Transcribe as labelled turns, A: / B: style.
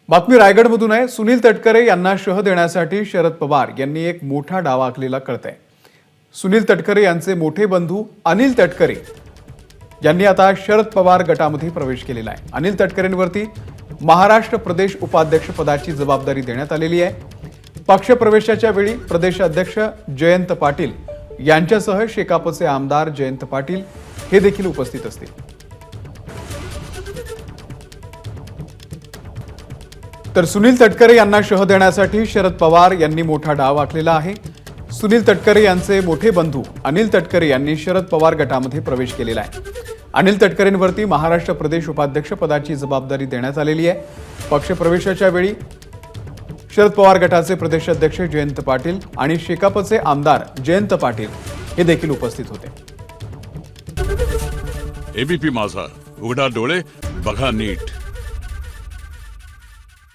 A: बातमी रायगडमधून आहे। सुनील तटकरे यांना शह देण्यासाठी शरद पवार यांनी एक मोठा डाव आखलेला कळतंय। सुनील तटकरे यांचे मोठे बंधू अनिल तटकरे यांनी आता शरद पवार गटामध्ये प्रवेश केलेला आहे। अनिल तटकरेंवरती महाराष्ट्र प्रदेश उपाध्यक्ष पदाची जबाबदारी देण्यात आलेली आहे। पक्षप्रवेशाच्या वेळी प्रदेश अध्यक्ष जयंत पाटील यांच्यासह शेकापचे आमदार जयंत पाटील हे देखील उपस्थित असतील। तर सुनील तटकरे यांना शह देण्यासाठी शरद पवार यांनी मोठा डाव आखलेला आहे। सुनील तटकरे यांचे मोठे बंधू अनिल तटकरे यांनी शरद पवार गटामध्ये प्रवेश केलेला आहे। अनिल तटकरेंवरती महाराष्ट्र प्रदेश उपाध्यक्ष पदाची जबाबदारी देण्यात आलेली आहे। पक्षप्रवेशाच्या वेळी शरद पवार गटाचे प्रदेश अध्यक्ष जयंत पाटील आणि शेकापचे आमदार जयंत पाटील हे देखील उपस्थित होते।
B: एबीपी माझा, उघडा डोळे बघा नीट।